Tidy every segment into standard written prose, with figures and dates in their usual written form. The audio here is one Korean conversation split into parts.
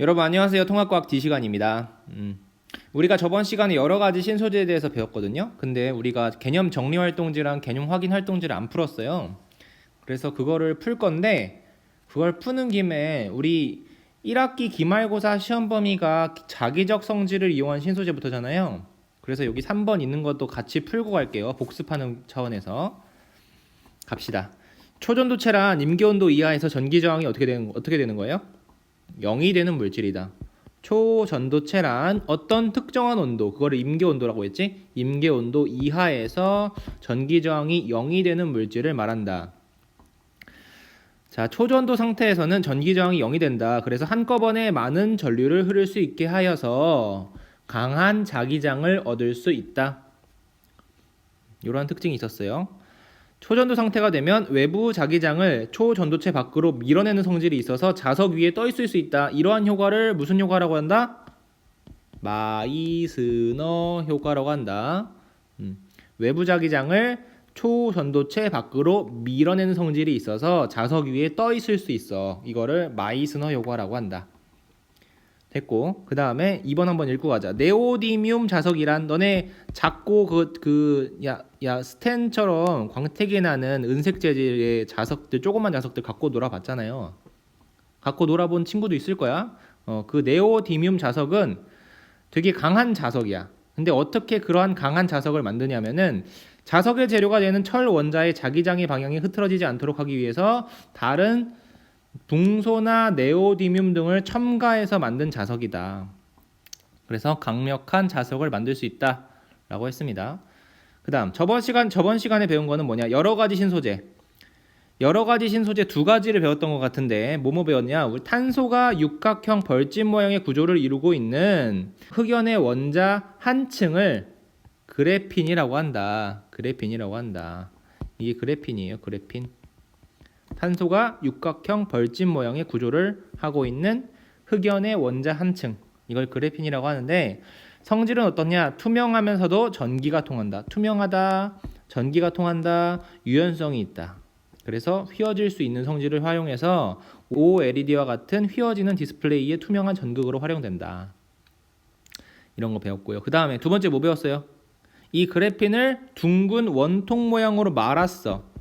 여러분 안녕하세요. 통합과학 D시간입니다. 우리가 저번 시간에 여러가지 신소재에 대해서 배웠거든요. 근데 우리가 개념 정리활동지랑 개념 확인활동지를 안 풀었어요. 그래서 그거를 풀 건데, 그걸 푸는 김에 우리 1학기 기말고사 시험 범위가 자기적 성질을 이용한 신소재부터잖아요. 그래서 여기 3번 있는 것도 같이 풀고 갈게요. 복습하는 차원에서 갑시다. 초전도체란 임계온도 이하에서 전기저항이 어떻게 되는 거예요? 0이 되는 물질이다. 초전도체란 어떤 특정한 온도, 그거를 임계온도라고 했지? 임계온도 이하에서 전기저항이 0이 되는 물질을 말한다. 자, 초전도 상태에서는 전기저항이 0이 된다. 그래서 한꺼번에 많은 전류를 흐를 수 있게 하여서 강한 자기장을 얻을 수 있다. 이러한 특징이 있었어요. 초전도 상태가 되면 외부 자기장을 초전도체 밖으로 밀어내는 성질이 있어서 자석 위에 떠 있을 수 있다. 이러한 효과를 무슨 효과라고 한다? 마이스너 효과라고 한다. 외부 자기장을 초전도체 밖으로 밀어내는 성질이 있어서 자석 위에 떠 있을 수 있어. 이거를 마이스너 효과라고 한다. 됐고, 그 다음에 2번 한번 읽고 가자. 네오디뮴 자석이란, 너네 작고 스텐처럼 광택이 나는 은색 재질의 자석들, 조그만 자석들 갖고 놀아봤잖아요. 갖고 놀아본 친구도 있을 거야. 그 네오디뮴 자석은 되게 강한 자석이야. 근데 어떻게 그러한 강한 자석을 만드냐면은, 자석의 재료가 되는 철 원자의 자기장의 방향이 흐트러지지 않도록 하기 위해서 다른 붕소나 네오디뮴 등을 첨가해서 만든 자석이다. 그래서 강력한 자석을 만들 수 있다 라고 했습니다. 그 다음 저번 시간에 배운 거는 뭐냐? 여러가지 신소재 두 가지를 배웠던 것 같은데 뭐뭐 배웠냐? 우리 탄소가 육각형 벌집 모양의 구조를 이루고 있는 흑연의 원자 한 층을 그래핀이라고 한다. 이게 그래핀이에요. 그래핀. 탄소가 육각형 벌집 모양의 구조를 하고 있는 흑연의 원자 한 층, 이걸 그래핀이라고 하는데, 성질은 어떠냐? 투명하면서도 전기가 통한다. 투명하다, 전기가 통한다, 유연성이 있다. 그래서 휘어질 수 있는 성질을 활용해서 OLED와 같은 휘어지는 디스플레이의 투명한 전극으로 활용된다. 이런 거 배웠고요. 그 다음에 두 번째 뭐 배웠어요? 이 그래핀을 둥근 원통 모양으로 말았어.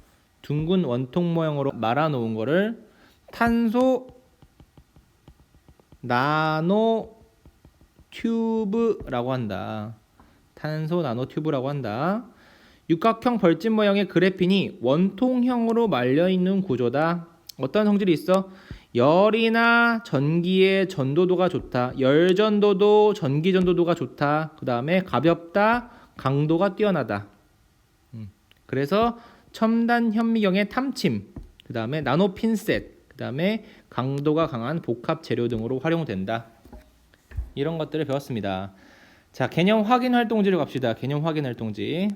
둥근 원통 모양으로 말아놓은 거를 탄소 나노 튜브라고 한다. 탄소 나노 튜브라고 한다. 육각형 벌집 모양의 그래핀이 원통형으로 말려있는 구조다. 어떤 성질이 있어? 열이나 전기의 전도도가 좋다. 열 전도도, 전기 전도도가 좋다. 그 다음에 가볍다. 강도가 뛰어나다. 그래서 첨단 현미경의 탐침, 그 다음에 나노 핀셋, 그 다음에 강도가 강한 복합 재료 등으로 활용된다. 이런 것들을 배웠습니다. 자, 개념 확인 활동지로 갑시다. 개념 확인 활동지.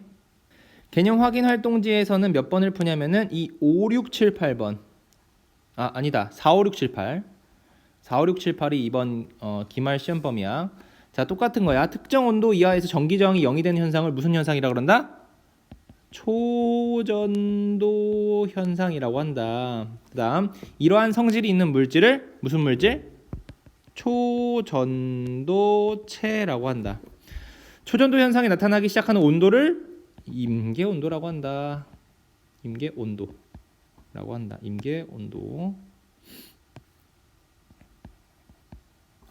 개념 확인 활동지에서는 몇 번을 푸냐면은 이 5, 6, 7, 8번. 아니다. 4, 5, 6, 7, 8. 4, 5, 6, 7, 8이 이번 기말 시험 범위야. 자, 똑같은 거야. 특정 온도 이하에서 전기저항이 0이 되는 현상을 무슨 현상이라고 그런다? 초전도 현상이라고 한다. 그 다음 이러한 성질이 있는 물질을 무슨 물질? 초전도체라고 한다. 초전도 현상이 나타나기 시작하는 온도를 임계온도라고 한다. 임계온도라고 한다. 임계온도.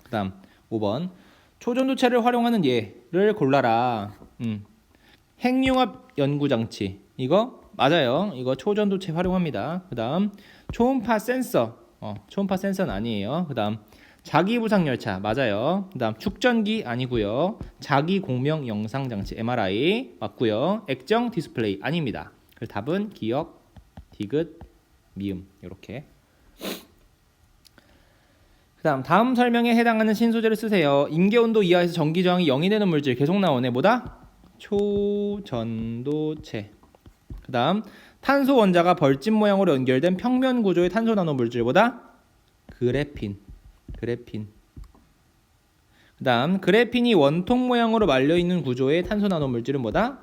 그 다음 5번 초전도체를 활용하는 예를 골라라. 핵융합 연구장치, 이거 맞아요. 이거 초전도체 활용합니다. 그 다음 초음파 센서, 초음파 센서는 아니에요. 그 다음 자기부상열차, 맞아요. 그 다음 축전기 아니고요. 자기공명 영상장치 MRI 맞고요. 액정 디스플레이 아닙니다. 그래서 답은 기역, 디귿, 미음 이렇게. 그 다음 설명에 해당하는 신소재를 쓰세요. 임계온도 이하에서 전기저항이 0이 되는 물질 계속 나오네. 뭐다? 초전도체. 그 다음 탄소 원자가 벌집 모양으로 연결된 평면 구조의 탄소 나노 물질보다 그래핀. 그 다음 그래핀이 원통 모양으로 말려있는 구조의 탄소 나노 물질은 뭐다?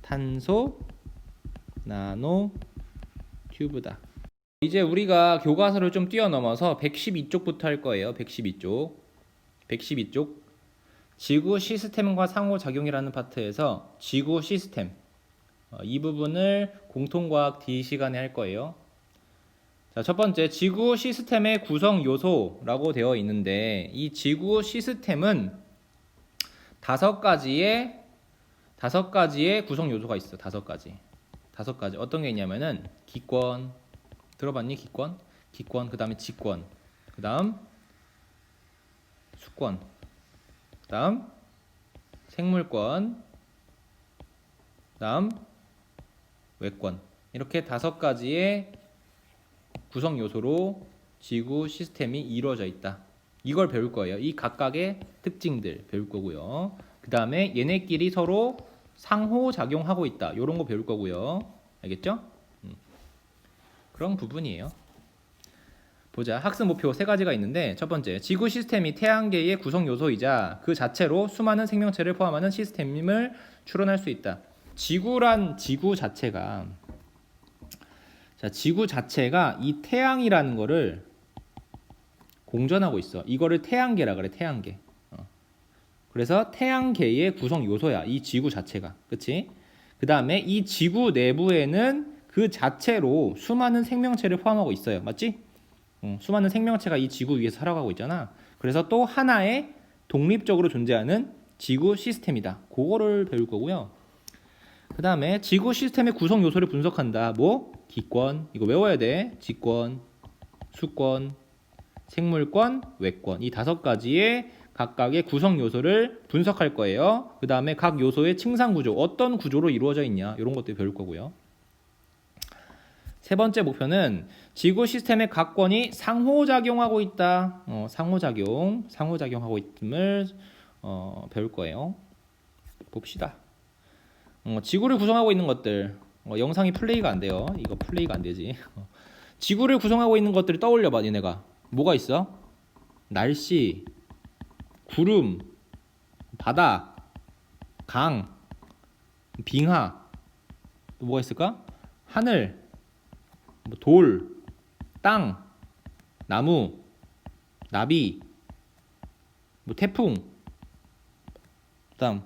탄소 나노 튜브다. 이제 우리가 교과서를 좀 뛰어넘어서 112쪽부터 할 거예요. 112쪽. 112쪽. 지구 시스템과 상호작용이라는 파트에서 지구 시스템. 이 부분을 공통과학 D 시간에 할 거예요. 자, 첫 번째, 지구 시스템의 구성 요소라고 되어 있는데, 이 지구 시스템은 다섯 가지의 구성 요소가 있어. 다섯 가지. 어떤 게 있냐면은 기권. 들어봤니? 기권. 그 다음에 지권. 그 다음 수권. 그 다음 생물권. 그 다음 외권. 이렇게 다섯 가지의 구성 요소로 지구 시스템이 이루어져 있다. 이걸 배울 거예요. 이 각각의 특징들 배울 거고요. 그 다음에 얘네끼리 서로 상호작용하고 있다. 이런 거 배울 거고요. 알겠죠? 그런 부분이에요. 보자. 학습 목표 세 가지가 있는데, 첫 번째, 지구 시스템이 태양계의 구성 요소이자 그 자체로 수많은 생명체를 포함하는 시스템임을 추론할 수 있다. 지구란 지구 자체가 이 태양이라는 거를 공전하고 있어. 이거를 태양계라 그래. 태양계. 그래서 태양계의 구성 요소야. 이 지구 자체가. 그치? 그 다음에 이 지구 내부에는 그 자체로 수많은 생명체를 포함하고 있어요. 맞지? 수많은 생명체가 이 지구 위에서 살아가고 있잖아. 그래서 또 하나의 독립적으로 존재하는 지구 시스템이다. 그거를 배울 거고요. 그 다음에 지구 시스템의 구성 요소를 분석한다. 뭐? 기권. 이거 외워야 돼. 지권, 수권, 생물권, 외권. 이 다섯 가지의 각각의 구성 요소를 분석할 거예요. 그 다음에 각 요소의 층상 구조, 어떤 구조로 이루어져 있냐, 이런 것들 배울 거고요. 세 번째 목표는 지구 시스템의 각 권이 상호작용하고 있다. 상호작용하고 있음을 배울 거예요. 봅시다. 지구를 구성하고 있는 것들. 영상이 플레이가 안 돼요. 이거 플레이가 안 되지. 지구를 구성하고 있는 것들을 떠올려봐, 니네가. 뭐가 있어? 날씨, 구름, 바다, 강, 빙하. 또 뭐가 있을까? 하늘, 돌, 땅, 나무, 나비, 태풍. 그다음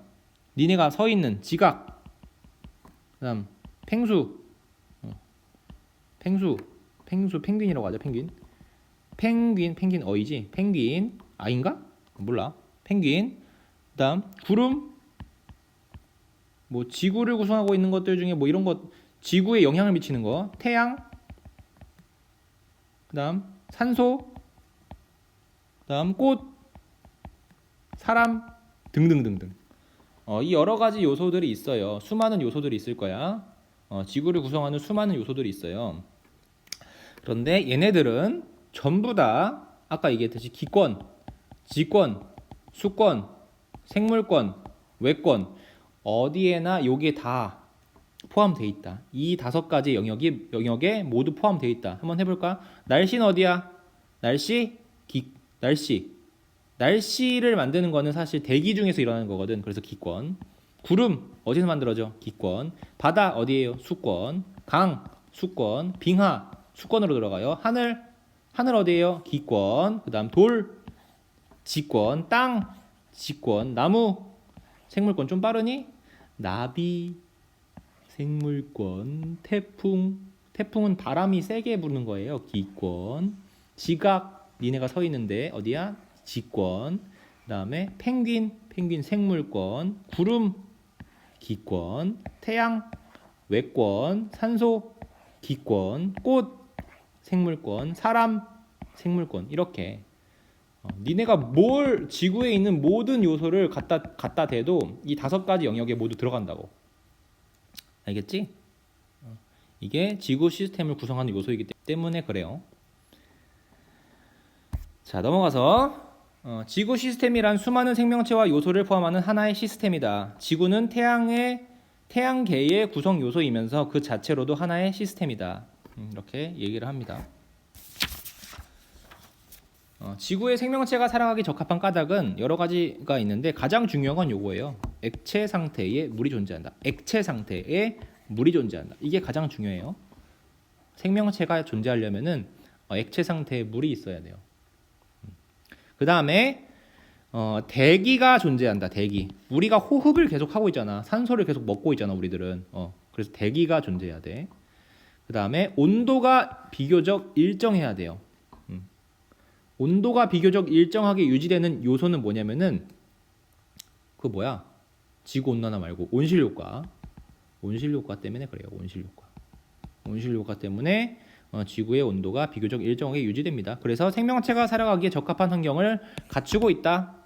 니네가 서 있는 지각. 그다음 펭수, 펭귄이라고 하죠. 펭귄 어이지. 펭귄 아인가? 몰라. 펭귄. 그다음 구름. 지구를 구성하고 있는 것들 중에 이런 것, 지구에 영향을 미치는 거. 태양. 그다음 산소. 그다음 꽃, 사람 등등등등. 이 여러 가지 요소들이 있어요. 수많은 요소들이 있을 거야. 지구를 구성하는 수많은 요소들이 있어요. 그런데 얘네들은 전부 다 아까 얘기했듯이 기권, 지권, 수권, 생물권, 외권, 어디에나 여기에 다 포함되어 있다. 이 다섯 가지 영역에 모두 포함되어 있다. 한번 해볼까? 날씨는 어디야? 날씨를 만드는 거는 사실 대기 중에서 일어나는 거거든. 그래서 기권. 구름 어디서 만들어져? 기권. 바다 어디예요? 수권. 강, 수권. 빙하, 수권으로 들어가요. 하늘 어디예요? 기권. 그 다음 돌, 지권. 땅, 지권. 나무, 생물권. 좀 빠르니? 나비, 생물권. 태풍은 바람이 세게 부는 거예요. 기권. 지각, 니네가 서 있는데 어디야? 지권. 그 다음에 펭귄 생물권. 구름, 기권. 태양, 외권. 산소, 기권. 꽃, 생물권. 사람, 생물권. 이렇게 니네가 지구에 있는 모든 요소를 갖다 대도 이 다섯 가지 영역에 모두 들어간다고. 알겠지? 이게 지구 시스템을 구성하는 요소이기 때문에 그래요. 자, 넘어가서 지구 시스템이란 수많은 생명체와 요소를 포함하는 하나의 시스템이다. 지구는 태양계의 구성 요소이면서 그 자체로도 하나의 시스템이다. 이렇게 얘기를 합니다. 지구의 생명체가 살아가기 적합한 까닭은 여러 가지가 있는데 가장 중요한 건 요거예요. 액체 상태에 물이 존재한다. 이게 가장 중요해요. 생명체가 존재하려면은 액체 상태에 물이 있어야 돼요. 그 다음에 대기가 존재한다. 대기. 우리가 호흡을 계속 하고 있잖아. 산소를 계속 먹고 있잖아. 우리들은. 그래서 대기가 존재해야 돼. 그 다음에 온도가 비교적 일정해야 돼요. 온도가 비교적 일정하게 유지되는 요소는 뭐냐면은 그 뭐야? 지구 온난화 말고 온실효과. 온실효과 때문에 그래요. 온실효과. 온실효과 때문에 지구의 온도가 비교적 일정하게 유지됩니다. 그래서 생명체가 살아가기에 적합한 환경을 갖추고 있다.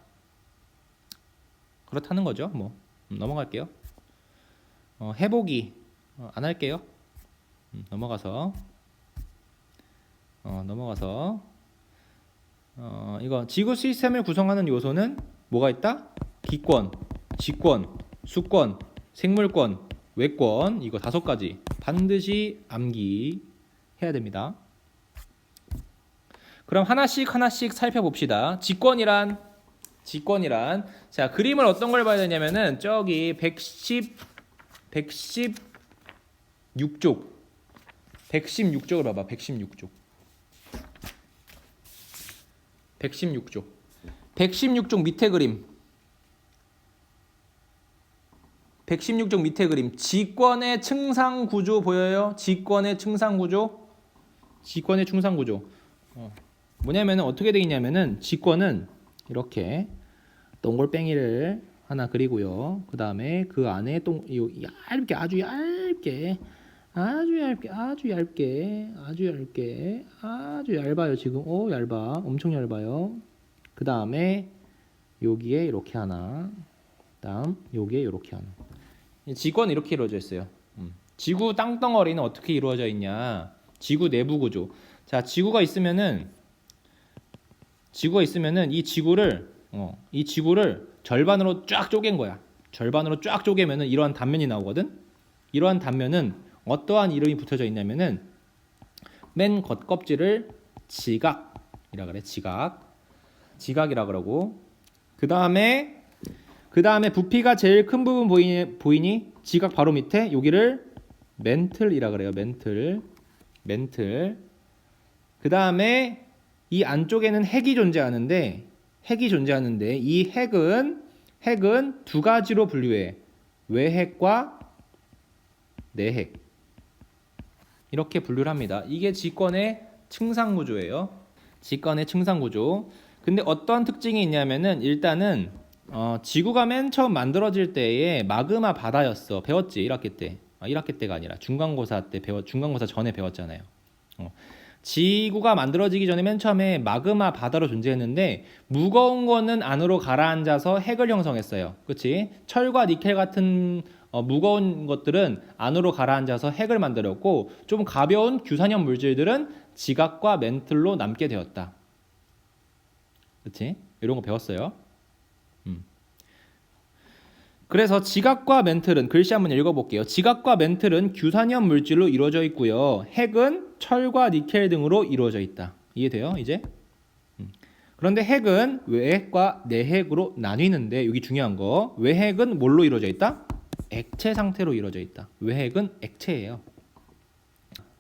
그렇다는 거죠. 뭐 넘어갈게요. 해보기 안 할게요. 넘어가서 이거 지구 시스템을 구성하는 요소는 뭐가 있다? 기권, 지권, 수권, 생물권, 외권. 이거 5가지 반드시 암기해야 됩니다. 그럼 하나씩 살펴봅시다. 지권이란 자, 그림을 어떤 걸 봐야 되냐면은 저기 116쪽을 봐봐. 116쪽 밑에 그림. 116쪽 밑에 그림. 지권의 층상 구조 보여요? 지권의 층상 구조. 뭐냐면은 어떻게 돼 있냐면은 지권은 이렇게 동글뱅이를 하나 그리고요. 그 다음에 그 안에 얇게 아주 얇아요. 지금 얇아. 엄청 얇아요. 그 다음에 여기에 이렇게 하나. 다음 여기에 이렇게 하나. 지권 이렇게 이루어져 있어요. 지구 땅덩어리는 어떻게 이루어져 있냐? 지구 내부 구조. 자, 지구가 있으면은 이 지구를 절반으로 쫙 쪼갠 거야. 절반으로 쫙 쪼개면은 이러한 단면이 나오거든. 이러한 단면은 어떠한 이름이 붙여져 있냐면은 맨 겉껍질을 지각이라 그래. 지각이라 그러고 그 다음에 부피가 제일 큰 부분 보이니? 지각 바로 밑에 여기를 멘틀이라 그래요. 멘틀. 그 다음에 이 안쪽에는 핵이 존재하는데 이 핵은 2가지로 분류해. 외핵과 내핵. 이렇게 분류를 합니다. 이게 지권의 층상 구조예요. 근데 어떤 특징이 있냐면은 일단은 지구가 맨 처음 만들어질 때에 마그마 바다였어. 배웠지? 1학기 때. 1학기 때가 아니라 중간고사 전에 배웠잖아요. 지구가 만들어지기 전에 맨 처음에 마그마 바다로 존재했는데 무거운 거는 안으로 가라앉아서 핵을 형성했어요. 그렇지? 철과 니켈 같은 무거운 것들은 안으로 가라앉아서 핵을 만들었고 좀 가벼운 규산염 물질들은 지각과 멘틀로 남게 되었다. 그렇지? 이런 거 배웠어요. 그래서 지각과 멘틀은 글씨 한번 읽어볼게요. 지각과 멘틀은 규산염 물질로 이루어져 있고요. 핵은 철과 니켈 등으로 이루어져 있다. 이해돼요? 이제? 그런데 핵은 외핵과 내핵으로 나뉘는데 여기 중요한 거. 외핵은 뭘로 이루어져 있다? 액체 상태로 이루어져 있다. 외핵은 액체예요.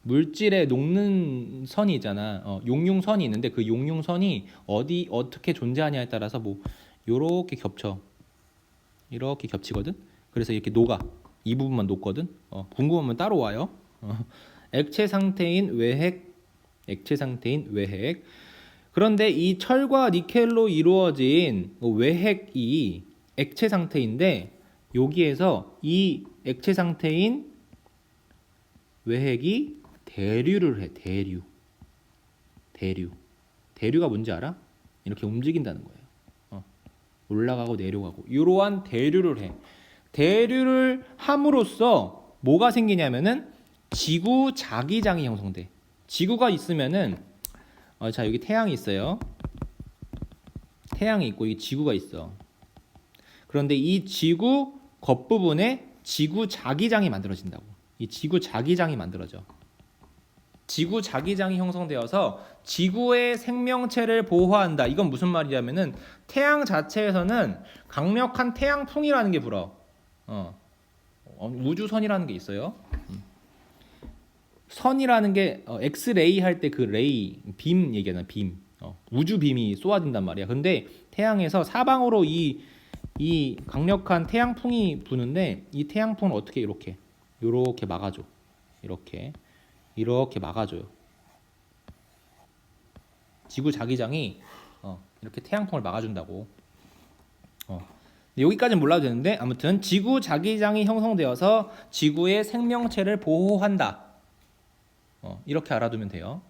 물질에 녹는 선이 있잖아. 용융선이 있는데 그 용융선이 어떻게 존재하냐에 따라서 뭐 요렇게 겹치거든. 그래서 이렇게 녹아. 이 부분만 녹거든. 궁금하면 따로 와요. 액체 상태인 외핵. 그런데 이 철과 니켈로 이루어진 외핵이 액체 상태인데 여기에서 이 액체 상태인 외핵이 대류를 해. 대류가 뭔지 알아? 이렇게 움직인다는 거예요. 올라가고 내려가고 이러한 대류를 해. 대류를 함으로써 뭐가 생기냐면은 지구 자기장이 형성돼. 지구가 있으면은 자 여기 태양이 있어요. 태양이 있고 이 지구가 있어. 그런데 이 지구 겉부분에 지구 자기장이 만들어진다고. 이 지구 자기장이 만들어져. 지구 자기장이 형성되어서 지구의 생명체를 보호한다. 이건 무슨 말이냐면은 태양 자체에서는 강력한 태양풍이라는 게 불어. 우주선이라는 게 있어요. 선이라는 게 엑스레이 할 때 그 레이 빔 얘기하잖아. 빔. 우주 빔이 쏘아진단 말이야. 근데 태양에서 사방으로 이 강력한 태양풍이 부는데 이 태양풍을 어떻게 이렇게 막아줘. 이렇게 막아줘요. 지구 자기장이 이렇게 태양풍을 막아준다고. 여기까지는 몰라도 되는데 아무튼 지구 자기장이 형성되어서 지구의 생명체를 보호한다. 이렇게 알아두면 돼요.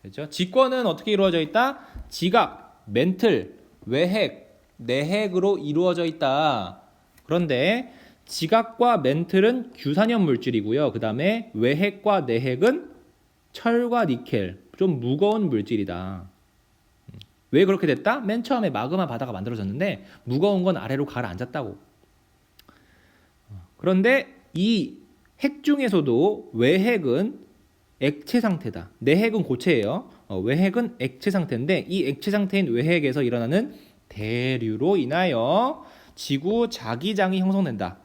됐죠? 지권은 어떻게 이루어져 있다? 지각, 멘틀, 외핵, 내핵으로 이루어져 있다. 그런데 지각과 멘틀은 규산염 물질이고요. 그 다음에 외핵과 내핵은 철과 니켈, 좀 무거운 물질이다. 왜 그렇게 됐다? 맨 처음에 마그마 바다가 만들어졌는데 무거운 건 아래로 가라앉았다고. 그런데 이 핵 중에서도 외핵은 액체 상태다. 내핵은 고체예요. 외핵은 액체 상태인데 이 액체 상태인 외핵에서 일어나는 대류로 인하여 지구 자기장이 형성된다.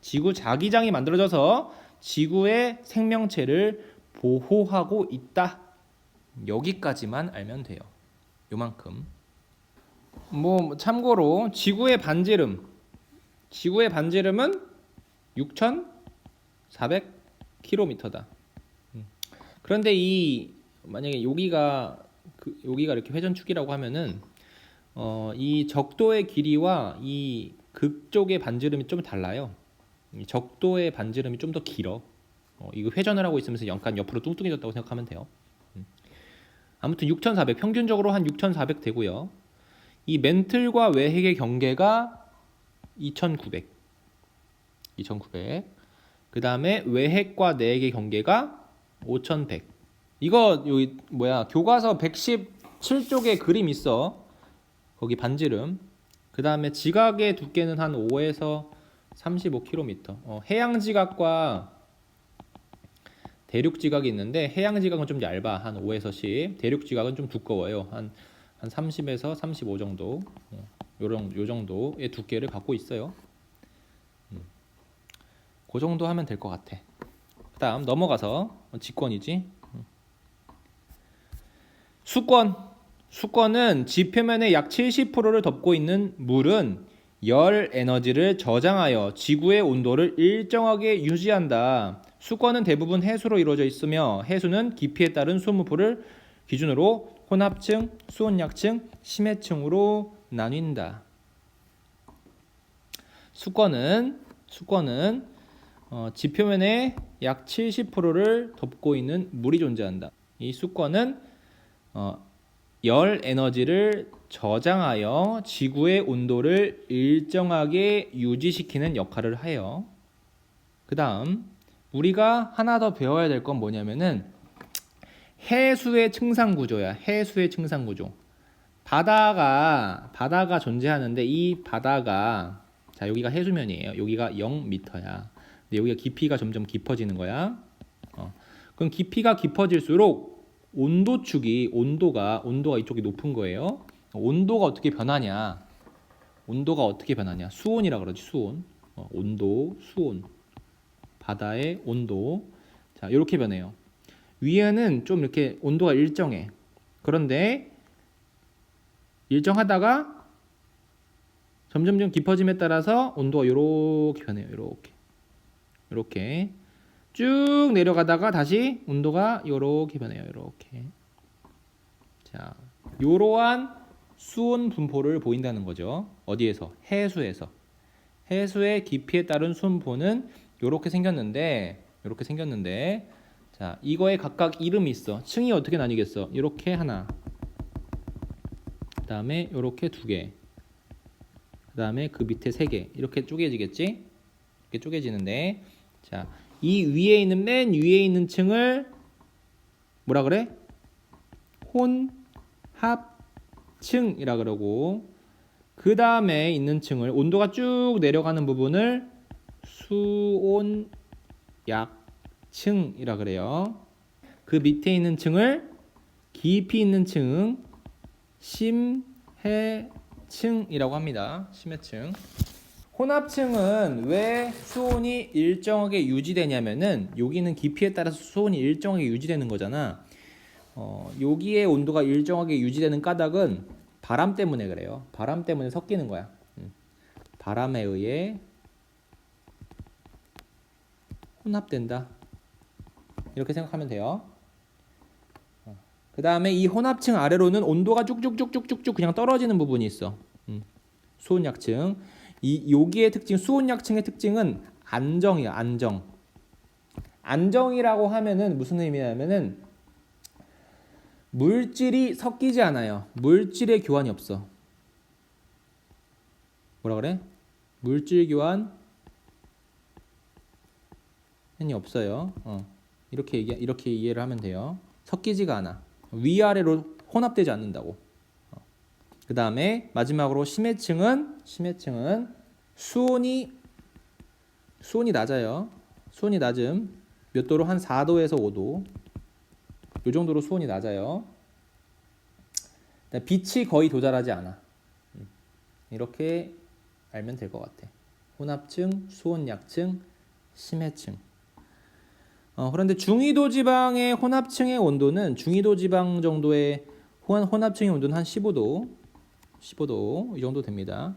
지구 자기장이 만들어져서 지구의 생명체를 보호하고 있다. 여기까지만 알면 돼요. 요만큼. 참고로 지구의 반지름은 6,400km다. 그런데 만약에 여기가 이렇게 회전축이라고 하면은 이 적도의 길이와 이 극쪽의 반지름이 좀 달라요. 적도의 반지름이 좀 더 길어. 이거 회전을 하고 있으면서 약간 옆으로 뚱뚱해졌다고 생각하면 돼요. 아무튼 6,400 평균적으로 한 6,400 되고요. 이 멘틀과 외핵의 경계가 2,900. 그 다음에 외핵과 내핵의 경계가 5,100. 이거 여기 교과서 117쪽에 그림 있어. 거기 반지름. 그 다음에 지각의 두께는 한 5에서 35km. 해양 지각과 대륙 지각이 있는데 해양 지각은 좀 얇아. 한 5에서 10. 대륙 지각은 좀 두꺼워요. 한 30에서 35 정도. 요 정도의 두께를 갖고 있어요. 그 정도 하면 될 것 같아. 그 다음 넘어가서 지권이지. 수권은 지표면의 약 70%를 덮고 있는 물은 열 에너지를 저장하여 지구의 온도를 일정하게 유지한다. 수권은 대부분 해수로 이루어져 있으며 해수는 깊이에 따른 수온무표를 기준으로 혼합층, 수온약층, 심해층으로 나뉜다. 수권은 지표면의 약 70%를 덮고 있는 물이 존재한다. 이 수권은 열 에너지를 저장하여 지구의 온도를 일정하게 유지시키는 역할을 해요. 그 다음 우리가 하나 더 배워야 될 건 뭐냐면은 해수의 층상구조야. 해수의 층상구조. 바다가 존재하는데 이 바다가 여기가 해수면이에요. 여기가 0m야. 근데 여기가 깊이가 점점 깊어지는 거야. 그럼 깊이가 깊어질수록 온도가 이쪽이 높은 거예요. 온도가 어떻게 변하냐? 수온이라 그러지. 수온. 온도, 수온. 바다의 온도. 자, 이렇게 변해요. 위에는 좀 이렇게 온도가 일정해. 그런데 일정하다가 점점 깊어짐에 따라서 온도가 이렇게 변해요. 이렇게 쭉 내려가다가 다시 온도가 이렇게 변해요. 이렇게. 자, 이러한 수온 분포를 보인다는 거죠. 어디에서? 해수에서. 해수의 깊이에 따른 수온포는 이렇게 생겼는데, 자, 이거에 각각 이름이 있어. 층이 어떻게 나뉘겠어? 이렇게 하나. 그 다음에 이렇게 두 개. 그 다음에 그 밑에 세 개. 이렇게 쪼개지겠지? 이렇게 쪼개지는데, 자, 맨 위에 있는 층을 뭐라 그래? 혼합층이라 그러고, 그 다음에 있는 층을 온도가 쭉 내려가는 부분을 수온약층이라 그래요. 그 밑에 있는 층을 깊이 있는 층 심해층이라고 합니다. 심해층. 혼합층은 왜 수온이 일정하게 유지되냐면은 여기는 깊이에 따라서 수온이 일정하게 유지되는 거잖아. 여기에 온도가 일정하게 유지되는 까닭은 바람 때문에 그래요. 바람 때문에 섞이는 거야. 바람에 의해 혼합된다. 이렇게 생각하면 돼요. 그 다음에 이 혼합층 아래로는 온도가 쭉쭉쭉쭉쭉쭉 그냥 떨어지는 부분이 있어. 수온약층. 여기의 특징, 수온약층의 특징은 안정이야. 안정. 안정이라고 하면은 무슨 의미냐면은 물질이 섞이지 않아요. 물질의 교환이 없어. 뭐라 그래? 물질 교환이 없어요. 이렇게 이해를 하면 돼요. 섞이지가 않아. 위아래로 혼합되지 않는다고. 그 다음에 마지막으로 심해층은 수온이 낮아요. 수온이 낮음. 몇 도로? 한 4도에서 5도. 이 정도로 수온이 낮아요. 빛이 거의 도달하지 않아. 이렇게 알면 될 것 같아. 혼합층, 수온약층, 심해층. 그런데 중위도 지방의 혼합층의 온도는 중위도 지방 정도의 혼합층의 온도는 한 15도 이 정도 됩니다.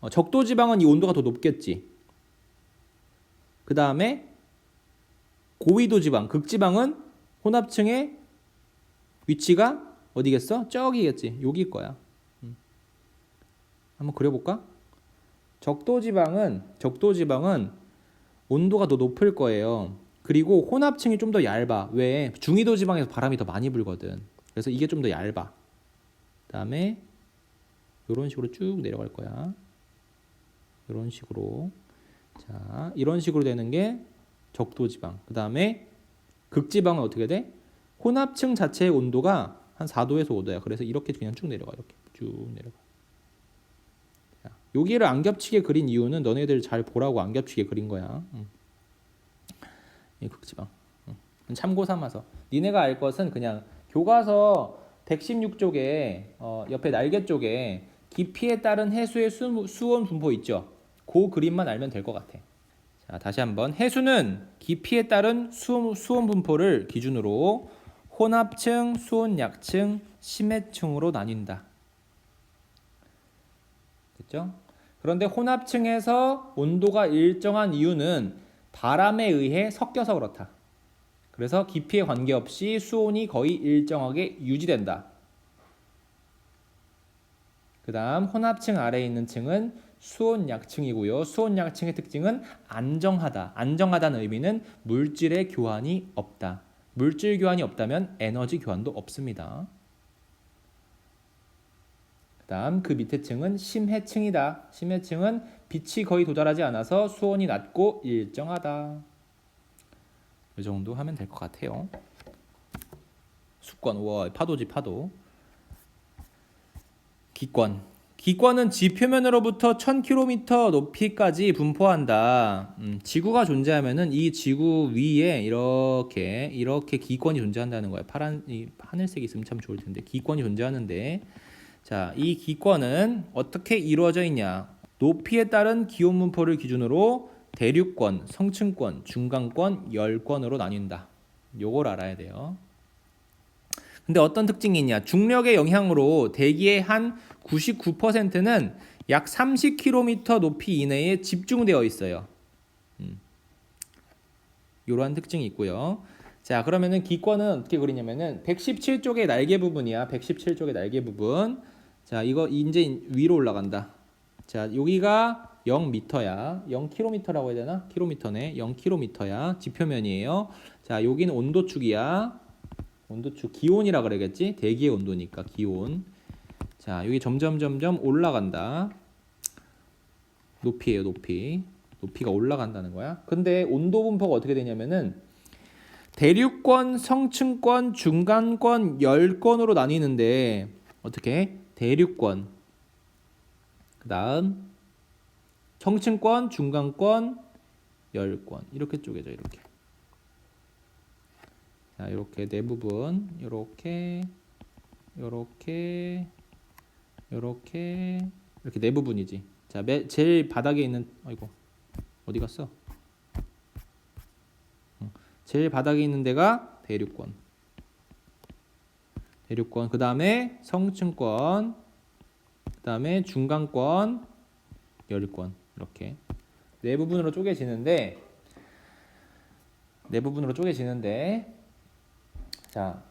적도 지방은 이 온도가 더 높겠지. 그 다음에 고위도 지방, 극지방은 혼합층의 위치가 어디겠어? 저기겠지. 여기일 거야. 한번 그려볼까? 적도 지방은 온도가 더 높을 거예요. 그리고 혼합층이 좀 더 얇아. 왜? 중위도 지방에서 바람이 더 많이 불거든. 그래서 이게 좀 더 얇아. 그다음에 이런 식으로 쭉 내려갈 거야. 이런 식으로. 자, 이런 식으로 되는 게 적도 지방. 그다음에 극지방은 어떻게 돼? 혼합층 자체의 온도가 한 4도에서 5도야. 그래서 이렇게 그냥 쭉 내려가. 이렇게 쭉 내려가. 자, 여기를 안 겹치게 그린 이유는 너네들 잘 보라고 안 겹치게 그린 거야. 이 극지방. 참고 삼아서. 니네가 알 것은 그냥 교과서 116쪽에 옆에 날개 쪽에 깊이에 따른 해수의 수온 분포 있죠. 그 그림만 알면 될 것 같아. 자, 다시 한번. 해수는 깊이에 따른 수온 분포를 기준으로 혼합층, 수온약층, 심해층으로 나뉜다. 됐죠? 그런데 혼합층에서 온도가 일정한 이유는 바람에 의해 섞여서 그렇다. 그래서 깊이에 관계없이 수온이 거의 일정하게 유지된다. 그 다음 혼합층 아래에 있는 층은 수온약층이고요. 수온약층의 특징은 안정하다. 안정하다는 의미는 물질의 교환이 없다. 물질 교환이 없다면 에너지 교환도 없습니다. 그 다음 그 밑에 층은 심해층이다. 심해층은 빛이 거의 도달하지 않아서 수온이 낮고 일정하다. 이 정도 하면 될 것 같아요. 수권, 와 파도지 파도. 기권은 지표면으로부터 1000km 높이까지 분포한다. 지구가 존재하면은 이 지구 위에 이렇게 기권이 존재한다는 거야. 파란 이 하늘색이 있으면 참 좋을 텐데 기권이 존재하는데, 자, 이 기권은 어떻게 이루어져 있냐? 높이에 따른 기온 분포를 기준으로 대륙권, 성층권, 중간권, 열권으로 나뉜다. 요걸 알아야 돼요. 근데 어떤 특징이 있냐? 중력의 영향으로 대기의 한 99%는 약 30km 높이 이내에 집중되어 있어요. 이러한 특징이 있고요. 자, 그러면은 기권은 어떻게 그리냐면은 117쪽의 날개 부분이야. 117쪽의 날개 부분. 자, 이거 이제 위로 올라간다. 자, 여기가 0m야. 0km라고 해야 되나? 킬로미터네. 0km야. 지표면이에요. 자, 여기는 온도축이야. 온도축, 기온이라 그래야겠지? 대기의 온도니까 기온. 자, 여기 점점 올라간다. 높이에요, 높이. 높이가 올라간다는 거야. 근데 온도 분포가 어떻게 되냐면은 대륙권, 성층권, 중간권, 열권으로 나뉘는데 어떻게? 대륙권, 그 다음 성층권, 중간권, 열권 이렇게 쪼개져. 이렇게. 자, 이렇게 네 부분, 이렇게 네 부분이지. 자, 제일 바닥에 있는 아이고 어디 갔어? 제일 바닥에 있는 데가 대륙권. 대륙권. 그 다음에 성층권. 그 다음에 중간권, 열권. 이렇게 네 부분으로 쪼개지는데 자,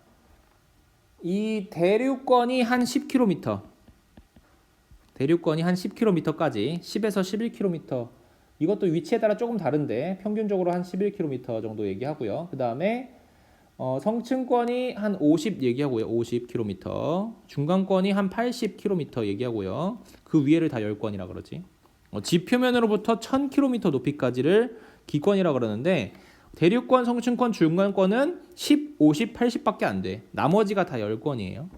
이 대륙권이 한 10km. 대륙권이 한 10km까지 10에서 11km. 이것도 위치에 따라 조금 다른데 평균적으로 한 11km 정도 얘기하고요. 그 다음에 성층권이 한 50 얘기하고요. 50km. 중간권이 한 80km 얘기하고요. 그 위에를 다 열권이라 그러지. 지표면으로부터 1000km 높이까지를 기권이라 그러는데 대륙권, 성층권, 중간권은 10, 50, 80밖에 안 돼. 나머지가 다 열권이에요.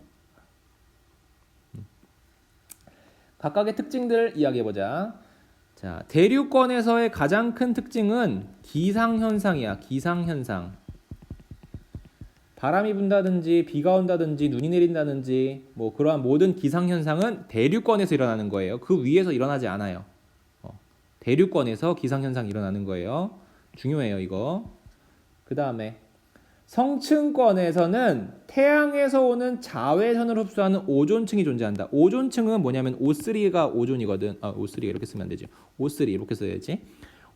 각각의 특징들 이야기해보자. 자, 대륙권에서의 가장 큰 특징은 기상현상이야. 기상현상. 바람이 분다든지 비가 온다든지 눈이 내린다든지 뭐 그러한 모든 기상현상은 대륙권에서 일어나는 거예요. 그 위에서 일어나지 않아요. 대륙권에서 기상현상이 일어나는 거예요. 중요해요 이거. 그 다음에 성층권에서는 태양에서 오는 자외선을 흡수하는 오존층이 존재한다. 오존층은 뭐냐면 O3가 오존이거든. O3 이렇게 쓰면 안 되지. O3 이렇게 써야지.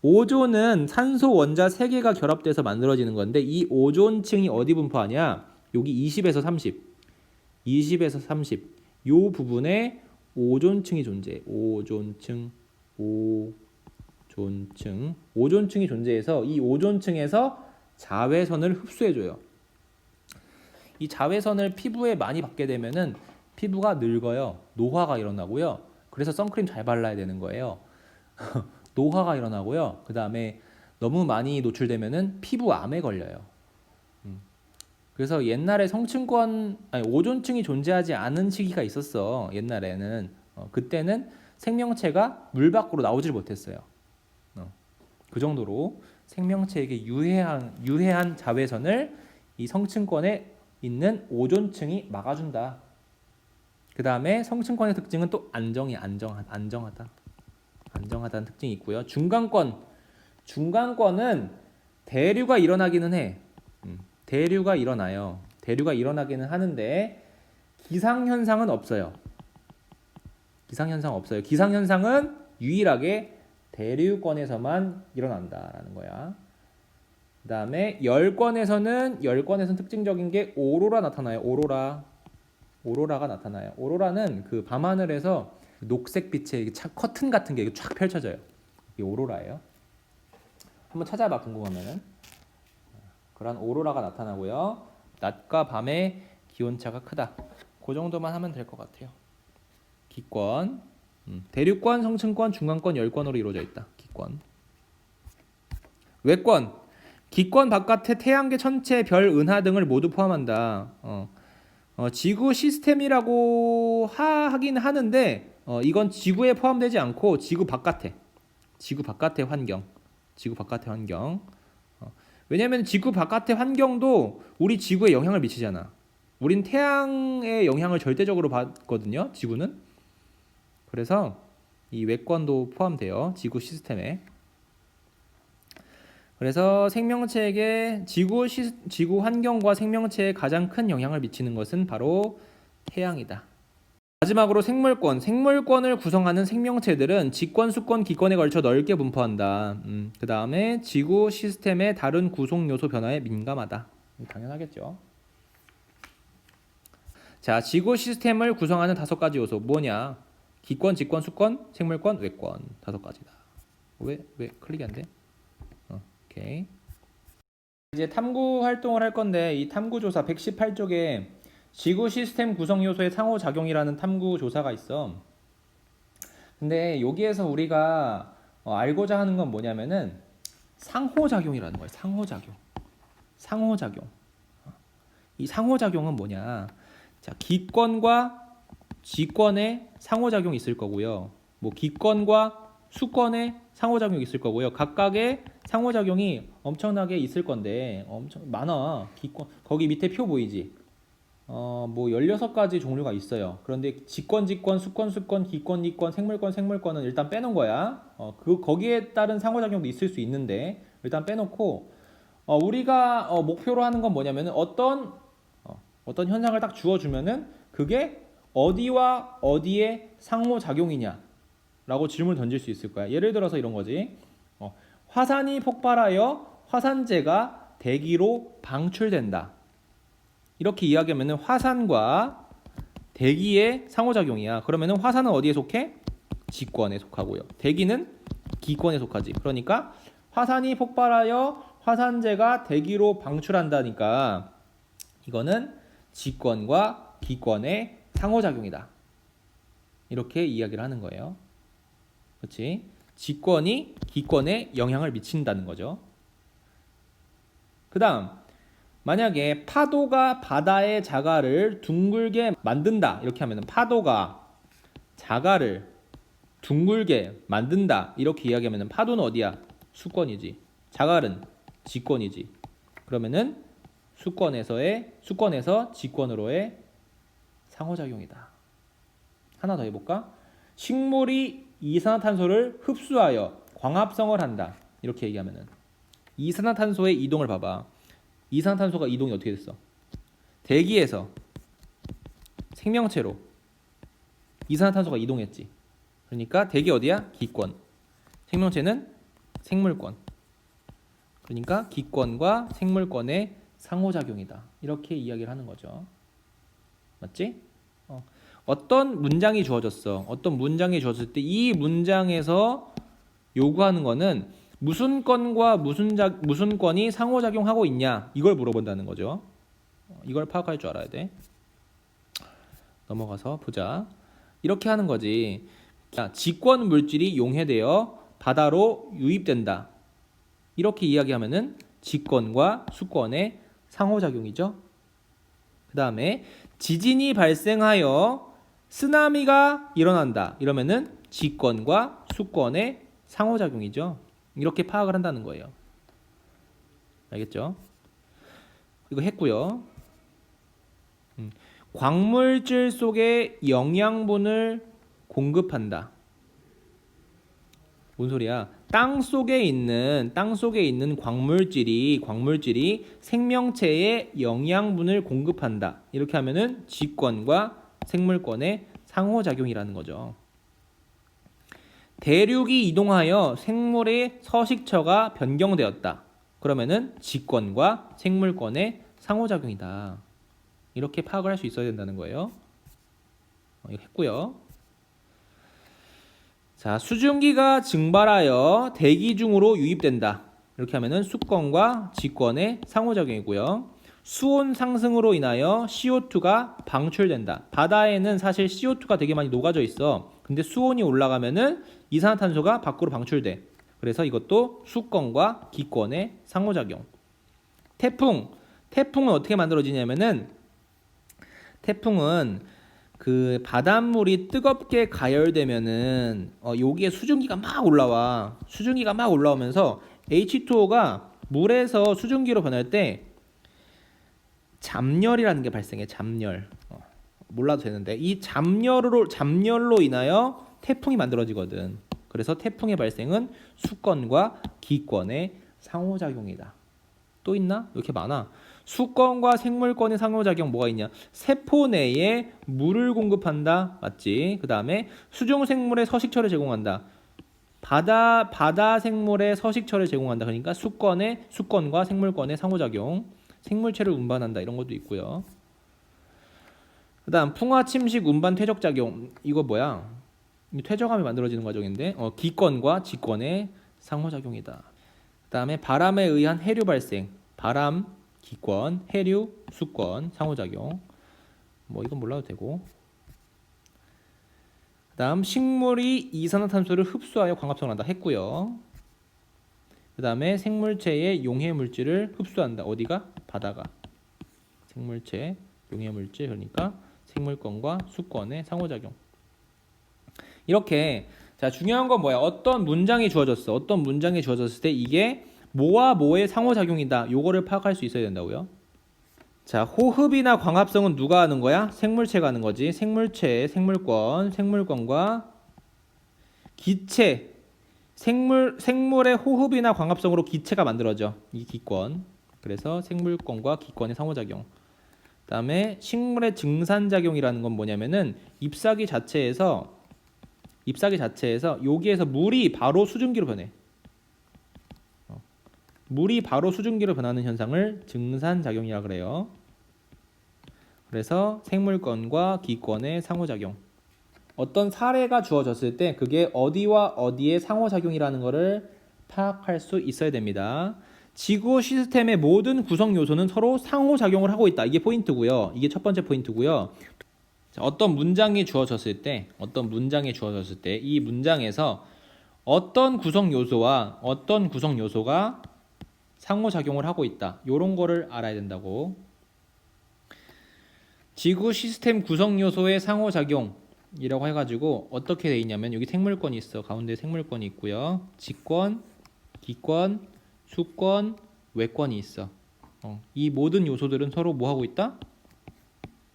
오존은 산소 원자 3개가 결합돼서 만들어지는 건데 이 오존층이 어디 분포하냐? 여기 20에서 30. 20에서 30. 요 부분에 오존층이 존재해. 오존층이 존재해서 이 오존층에서 자외선을 흡수해줘요. 이 자외선을 피부에 많이 받게 되면은 피부가 늙어요. 노화가 일어나고요. 그래서 선크림 잘 발라야 되는 거예요. 노화가 일어나고요. 그 다음에 너무 많이 노출되면은 피부암에 걸려요. 그래서 옛날에 오존층이 존재하지 않은 시기가 있었어. 옛날에는 그때는 생명체가 물 밖으로 나오질 못했어요. 그 정도로 생명체에게 유해한 자외선을 이 성층권에 있는 오존층이 막아준다. 그 다음에 성층권의 특징은 또 안정하다는 특징이 있고요. 중간권은 대류가 일어나기는 해. 대류가 일어나요. 대류가 일어나기는 하는데 기상현상은 없어요. 기상현상은 유일하게 대류권에서만 일어난다라는 거야. 그 다음에 열권에서는 특징적인 게 오로라 나타나요. 오로라가 나타나요. 오로라는 그 밤하늘에서 녹색빛의 커튼 같은 게 쫙 펼쳐져요. 이게 오로라예요. 한번 찾아봐 궁금하면은. 그런 오로라가 나타나고요. 낮과 밤의 기온차가 크다. 그 정도만 하면 될 것 같아요. 기권, 대륙권, 성층권, 중간권, 열권으로 이루어져 있다. 기권. 외권, 기권 바깥에 태양계 전체 별, 은하 등을 모두 포함한다. 지구 시스템이라고 하긴 하는데 이건 지구에 포함되지 않고 지구 바깥의 환경. 왜냐하면 지구 바깥의 환경도 우리 지구에 영향을 미치잖아. 우린 태양의 영향을 절대적으로 받거든요. 지구는. 그래서 이 외권도 포함돼요. 지구 시스템에. 그래서 생명체에게 지구 환경과 생명체에 가장 큰 영향을 미치는 것은 바로 태양이다. 마지막으로 생물권을 구성하는 생명체들은 직권, 수권, 기권에 걸쳐 넓게 분포한다. 그 다음에 지구 시스템의 다른 구성 요소 변화에 민감하다. 당연하겠죠. 자, 지구 시스템을 구성하는 5가지 요소 뭐냐? 기권, 직권, 수권, 생물권, 외권 5가지다. 왜 클릭이 안 돼? 오케이. 이제 탐구 활동을 할 건데 이 탐구 조사 118쪽에 지구 시스템 구성 요소의 상호작용이라는 탐구 조사가 있어. 근데 여기에서 우리가 알고자 하는 건 뭐냐면은 상호작용이라는 거예요. 상호작용. 이 상호작용은 뭐냐? 자, 기권과 지권의 상호작용이 있을 거고요. 뭐 기권과 수권의 상호작용이 있을 거고요. 각각의 상호작용이 엄청나게 있을 건데 엄청 많아. 기권 거기 밑에 표 보이지? 뭐 16가지 종류가 있어요. 그런데 직권, 수권, 기권, 생물권은 일단 빼놓은 거야. 거기에 따른 상호작용도 있을 수 있는데 일단 빼놓고 우리가 목표로 하는 건 뭐냐면은 어떤 현상을 딱 주어주면은 그게 어디와 어디에 상호작용이냐라고 질문을 던질 수 있을 거야. 예를 들어서 이런 거지. 화산이 폭발하여 화산재가 대기로 방출된다. 이렇게 이야기하면은 화산과 대기의 상호작용이야. 그러면은 화산은 어디에 속해? 직권에 속하고요. 대기는 기권에 속하지. 그러니까 화산이 폭발하여 화산재가 대기로 방출한다니까 이거는 직권과 기권의 상호작용이다. 이렇게 이야기를 하는 거예요. 그렇지? 직권이 기권에 영향을 미친다는 거죠. 그 다음 만약에 파도가 바다의 자갈을 둥글게 만든다 이렇게 하면 파도가 자갈을 둥글게 만든다 이렇게 이야기하면 파도는 어디야? 수권이지. 자갈은 직권이지. 그러면은 수권에서 직권으로의 상호작용이다. 하나 더 해볼까? 식물이 이산화탄소를 흡수하여 광합성을 한다 이렇게 얘기하면은 이산화탄소의 이동을 봐봐. 이산화탄소가 이동이 어떻게 됐어? 대기에서 생명체로 이산화탄소가 이동했지. 그러니까 대기 어디야? 기권. 생명체는 생물권. 그러니까 기권과 생물권의 상호작용이다. 이렇게 이야기를 하는 거죠. 맞지? 어떤 문장이 주어졌어. 어떤 문장이 주어졌을 때 이 문장에서 요구하는 거는 무슨 건과 무슨 건이 상호작용하고 있냐 이걸 물어본다는 거죠. 이걸 파악할 줄 알아야 돼. 넘어가서 보자. 이렇게 하는 거지. 자, 직권 물질이 용해되어 바다로 유입된다. 이렇게 이야기하면은 직권과 수권의 상호작용이죠. 그 다음에 지진이 발생하여 쓰나미가 일어난다. 이러면은 직권과 수권의 상호작용이죠. 이렇게 파악을 한다는 거예요. 알겠죠? 이거 했고요. 광물질 속에 영양분을 공급한다. 뭔 소리야? 땅 속에 있는 광물질이 생명체에 영양분을 공급한다. 이렇게 하면은 직권과 생물권의 상호작용이라는 거죠. 대륙이 이동하여 생물의 서식처가 변경되었다. 그러면은 직권과 생물권의 상호작용이다. 이렇게 파악을 할 수 있어야 된다는 거예요. 이거 했고요. 자, 수증기가 증발하여 대기 중으로 유입된다. 이렇게 하면은 수권과 직권의 상호작용이고요. 수온 상승으로 인하여 CO2가 방출된다. 바다에는 사실 CO2가 되게 많이 녹아져 있어. 근데 수온이 올라가면은 이산화탄소가 밖으로 방출돼. 그래서 이것도 수권과 기권의 상호작용. 태풍은 어떻게 만들어지냐면은 태풍은 그 바닷물이 뜨겁게 가열되면은 여기에 수증기가 막 올라와. 수증기가 막 올라오면서 H2O가 물에서 수증기로 변할 때 잡열이라는 게 발생해. 잡열. 몰라도 되는데 이 잡열로 인하여 태풍이 만들어지거든. 그래서 태풍의 발생은 수권과 기권의 상호작용이다. 또 있나? 이렇게 많아. 수권과 생물권의 상호작용 뭐가 있냐? 세포 내에 물을 공급한다. 맞지? 그 다음에 수중생물의 서식처를 제공한다. 바다 생물의 서식처를 제공한다. 그러니까 수권과 생물권의 상호작용. 생물체를 운반한다. 이런 것도 있고요. 그 다음 풍화 침식 운반 퇴적작용. 이거 뭐야? 퇴적함이 만들어지는 과정인데 기권과 직권의 상호작용이다. 그 다음에 바람에 의한 해류 발생. 바람, 기권, 해류, 수권, 상호작용. 뭐 이건 몰라도 되고. 그 다음 식물이 이산화탄소를 흡수하여 광합성을 한다. 했고요. 그 다음에 생물체의 용해물질을 흡수한다. 어디가? 바다가. 생물체, 용해물질. 그러니까 생물권과 수권의 상호작용. 이렇게 자 중요한 건 뭐야? 어떤 문장이 주어졌을 때 이게 뭐와 뭐의 상호작용이다. 요거를 파악할 수 있어야 된다고요. 자, 호흡이나 광합성은 누가 하는 거야? 생물체가 하는 거지. 생물체, 생물권과 기체. 생물의 호흡이나 광합성으로 기체가 만들어져. 이 기권. 그래서 생물권과 기권의 상호작용. 그다음에 식물의 증산작용이라는 건 뭐냐면은 잎사귀 자체에서 여기에서 물이 바로 수증기로 변해. 물이 바로 수증기로 변하는 현상을 증산작용이라 그래요. 그래서 생물권과 기권의 상호작용. 어떤 사례가 주어졌을 때 그게 어디와 어디의 상호작용이라는 것을 파악할 수 있어야 됩니다. 지구 시스템의 모든 구성 요소는 서로 상호작용을 하고 있다. 이게 포인트고요. 이게 첫 번째 포인트고요. 자, 어떤 문장이 주어졌을 때 이 문장에서 어떤 구성 요소와 어떤 구성 요소가 상호작용을 하고 있다. 이런 거를 알아야 된다고. 지구 시스템 구성 요소의 상호작용이라고 해가지고 어떻게 돼 있냐면 여기 생물권이 있어. 가운데 생물권이 있고요. 직권, 기권, 수권, 외권이 있어. 이 모든 요소들은 서로 뭐 하고 있다?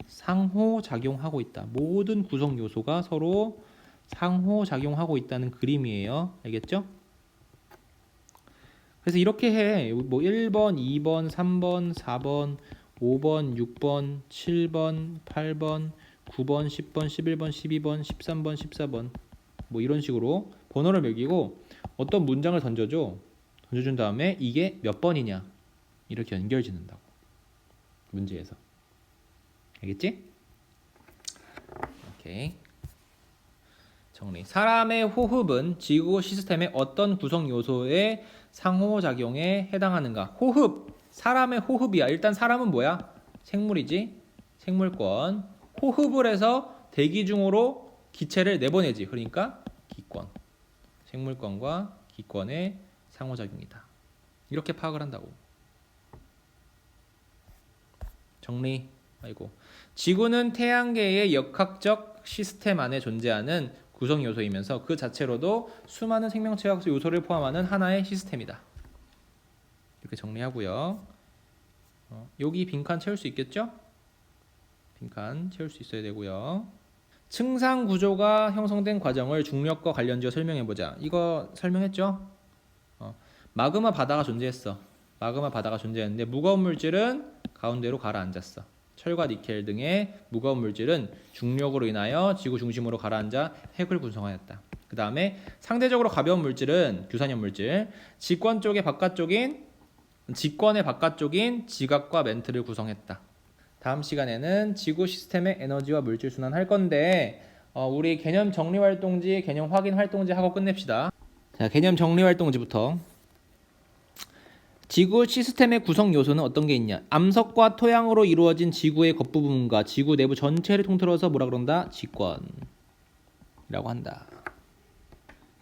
상호작용하고 있다. 모든 구성 요소가 서로 상호작용하고 있다는 그림이에요. 알겠죠? 그래서 이렇게 해. 뭐 1번, 2번, 3번, 4번, 5번, 6번, 7번, 8번, 9번, 10번, 11번, 12번, 13번, 14번 뭐 이런 식으로 번호를 매기고 어떤 문장을 던져준 다음에 이게 몇 번이냐 이렇게 연결짓는다고. 문제에서. 알겠지? 오케이. 정리. 사람의 호흡은 지구 시스템의 어떤 구성 요소의 상호작용에 해당하는가? 호흡. 사람의 호흡이야. 일단 사람은 뭐야? 생물이지. 생물권. 호흡을 해서 대기 중으로 기체를 내보내지. 그러니까 기권. 생물권과 기권의 상호작용이다. 이렇게 파악을 한다고. 정리. 아이고. 지구는 태양계의 역학적 시스템 안에 존재하는 구성 요소이면서 그 자체로도 수많은 생명체학 요소를 포함하는 하나의 시스템이다. 이렇게 정리하고요. 여기 빈칸 채울 수 있겠죠? 빈칸 채울 수 있어야 되고요. 층상 구조가 형성된 과정을 중력과 관련지어 설명해보자. 이거 설명했죠? 마그마 바다가 존재했어. 마그마 바다가 존재했는데 무거운 물질은 가운데로 가라앉았어. 철과 니켈 등의 무거운 물질은 중력으로 인하여 지구 중심으로 가라앉아 핵을 구성하였다. 그 다음에 상대적으로 가벼운 물질은 규산염 물질, 직권의 바깥쪽인 지각과 멘트를 구성했다. 다음 시간에는 지구 시스템의 에너지와 물질 순환 할 건데 우리 개념 정리 활동지, 개념 확인 활동지 하고 끝냅시다. 자, 개념 정리 활동지부터. 지구 시스템의 구성 요소는 어떤 게 있냐? 암석과 토양으로 이루어진 지구의 겉부분과 지구 내부 전체를 통틀어서 뭐라 그런다? 직권이라고 한다.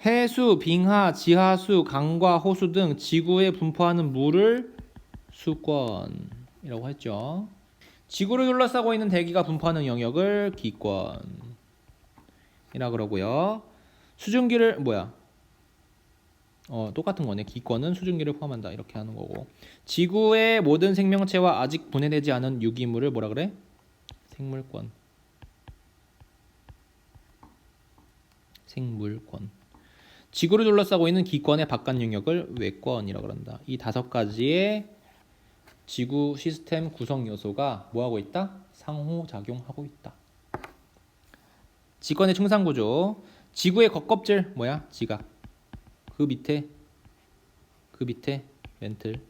해수, 빙하, 지하수, 강과 호수 등 지구에 분포하는 물을 수권이라고 했죠. 지구를 둘러싸고 있는 대기가 분포하는 영역을 기권이라 그러고요. 수증기를 똑같은 거네. 기권은 수증기를 포함한다. 이렇게 하는 거고. 지구의 모든 생명체와 아직 분해되지 않은 유기물을 뭐라 그래? 생물권. 지구를 둘러싸고 있는 기권의 바깥 영역을 외권이라고 그런다. 이 5가지의 지구 시스템 구성 요소가 뭐하고 있다? 상호작용하고 있다. 직권의 층상 구조. 지구의 겉껍질 뭐야? 지각. 그 밑에 멘틀.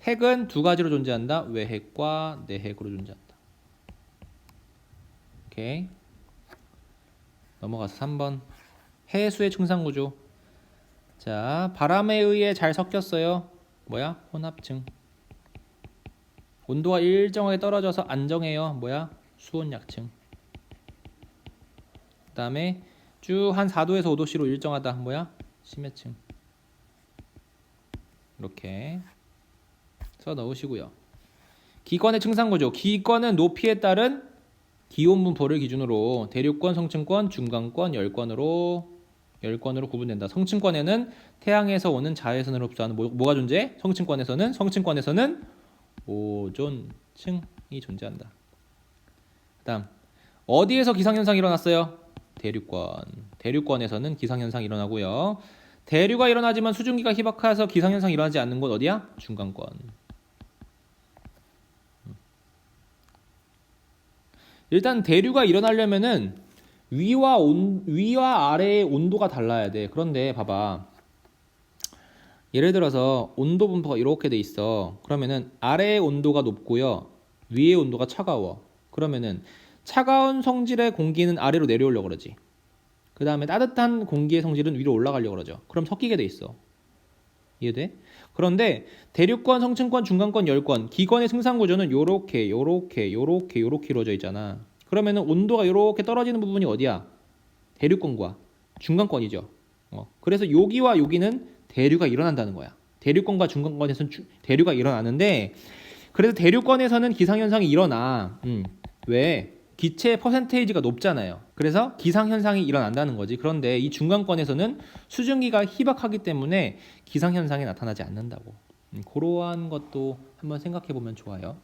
핵은 2가지로 존재한다. 외핵과 내핵으로 존재한다. 오케이. 넘어가서 3번. 해수의 층상구조. 자, 바람에 의해 잘 섞였어요. 뭐야? 혼합층. 온도가 일정하게 떨어져서 안정해요. 뭐야? 수온약층. 그 다음에 쭉 한 4도에서 5도씨로 일정하다. 뭐야? 심해층. 이렇게 써 넣으시고요. 기권의 층상구조. 기권은 높이에 따른 기온 분포를 기준으로 대륙권, 성층권, 중간권, 열권으로 구분된다. 성층권에는 태양에서 오는 자외선을 흡수하는 뭐가 존재해? 성층권에서는 오존층이 존재한다. 그다음 어디에서 기상현상이 일어났어요? 대륙권에서는 기상현상이 일어나고요. 대류가 일어나지만 수증기가 희박해서 기상현상이 일어나지 않는 곳 어디야? 중간권. 일단 대류가 일어나려면은 위와 아래의 온도가 달라야 돼. 그런데 봐봐. 예를 들어서 온도 분포가 이렇게 돼 있어. 그러면은 아래의 온도가 높고요. 위의 온도가 차가워. 그러면은 차가운 성질의 공기는 아래로 내려오려고 그러지. 그 다음에 따뜻한 공기의 성질은 위로 올라가려고 그러죠. 그럼 섞이게 돼 있어. 이해돼? 그런데 대륙권, 성층권, 중간권, 열권, 기권의 승상구조는 요렇게 이루어져 있잖아. 그러면은 온도가 요렇게 떨어지는 부분이 어디야? 대륙권과 중간권이죠. 그래서 여기와 여기는 대류가 일어난다는 거야. 대륙권과 중간권에서는 대류가 일어나는데, 그래서 대륙권에서는 기상현상이 일어나. 왜? 기체의 퍼센테이지가 높잖아요. 그래서 기상현상이 일어난다는 거지. 그런데 이 중간권에서는 수증기가 희박하기 때문에 기상현상이 나타나지 않는다고. 그러한 것도 한번 생각해 보면 좋아요.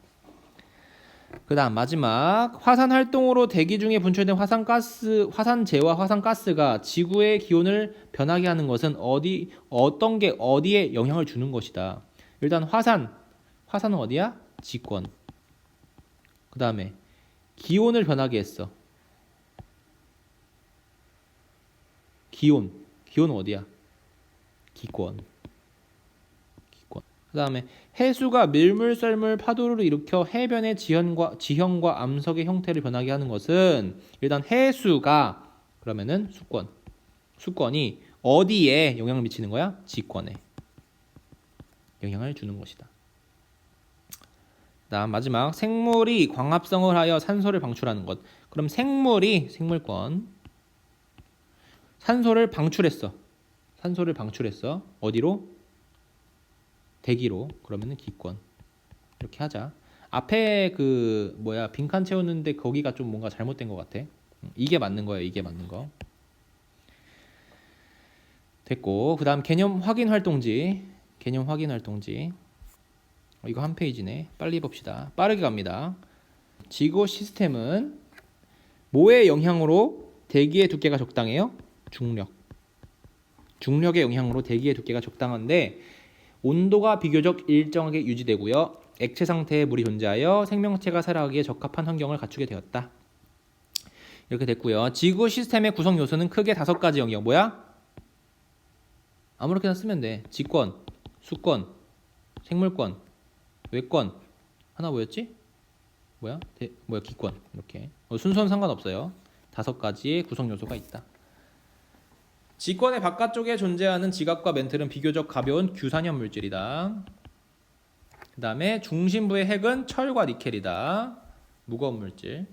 그 다음 마지막, 화산 활동으로 대기 중에 분출된 화산재와 화산가스가 지구의 기온을 변하게 하는 것은 어떤 게 어디에 영향을 주는 것이다. 일단 화산은 어디야? 지권. 그 다음에 기온을 변하게 했어. 기온은 어디야? 기권. 그 다음에 해수가 밀물썰물 파도를 일으켜 해변의 지형과 암석의 형태를 변하게 하는 것은, 일단 해수가 그러면은 수권이 어디에 영향을 미치는 거야? 지권에 영향을 주는 것이다. 다음 마지막, 생물이 광합성을 하여 산소를 방출하는 것. 그럼 생물권 산소를 방출했어. 어디로? 대기로. 그러면은 기권. 이렇게 하자. 앞에 빈칸 채웠는데 거기가 좀 뭔가 잘못된 것 같아. 이게 맞는 거예요. 이게 맞는 거. 됐고, 그 다음 개념 확인 활동지. 이거 한 페이지네. 빨리 봅시다. 빠르게 갑니다. 지구 시스템은 뭐의 영향으로 대기의 두께가 적당해요? 중력의 영향으로 대기의 두께가 적당한데, 온도가 비교적 일정하게 유지되고요. 액체 상태의 물이 존재하여 생명체가 살아가기에 적합한 환경을 갖추게 되었다. 이렇게 됐고요. 지구 시스템의 구성 요소는 크게 5가지 영역. 뭐야? 아무렇게나 쓰면 돼. 지권, 수권, 생물권, 외권. 하나 뭐였지? 기권. 이렇게. 순서는 상관없어요. 5가지의 구성 요소가 있다. 지권의 바깥쪽에 존재하는 지각과 멘틀은 비교적 가벼운 규산염 물질이다. 그 다음에 중심부의 핵은 철과 니켈이다. 무거운 물질.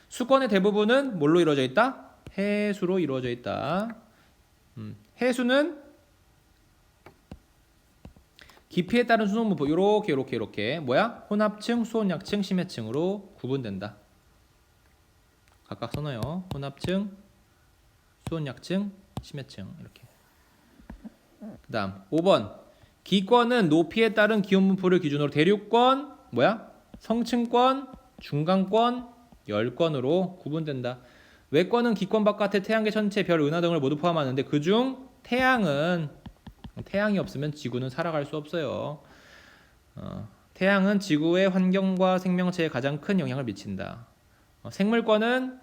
수권의 대부분은 뭘로 이루어져 있다? 해수로 이루어져 있다. 해수는 깊이에 따른 수소문포 이렇게 뭐야? 혼합층, 수온약층, 심해층으로 구분된다. 각각 써놔요. 혼합층, 수온약층, 심해층. 이렇게. 그 다음 5번, 기권은 높이에 따른 기온분포를 기준으로 대륙권, 성층권, 중간권, 열권으로 구분된다. 외권은 기권 바깥의 태양계 전체, 별, 은하 등을 모두 포함하는데, 그중 태양이 없으면 지구는 살아갈 수 없어요. 태양은 지구의 환경과 생명체에 가장 큰 영향을 미친다. 생물권은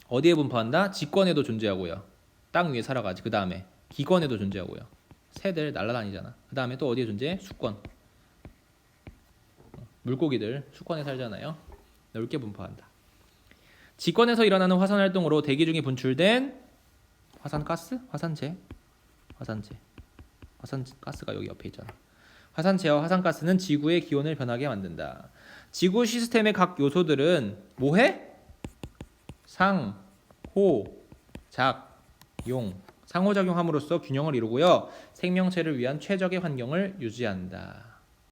어디에 분포한다? 지권에도 존재하고요. 땅 위에 살아가지. 그 다음에 기권에도 존재하고요. 새들 날아다니잖아. 그 다음에 또 어디에 존재해? 수권. 물고기들 수권에 살잖아요. 넓게 분포한다. 지권에서 일어나는 화산 활동으로 대기 중에 분출된 화산가스? 화산가스가 여기 옆에 있잖아. 화산재와 화산가스는 지구의 기온을 변하게 만든다. 지구 시스템의 각 요소들은 뭐해? 상, 호, 작, 용. 상호작용함으로써 균형을 이루고요. 생명체를 위한 최적의 환경을 유지한다.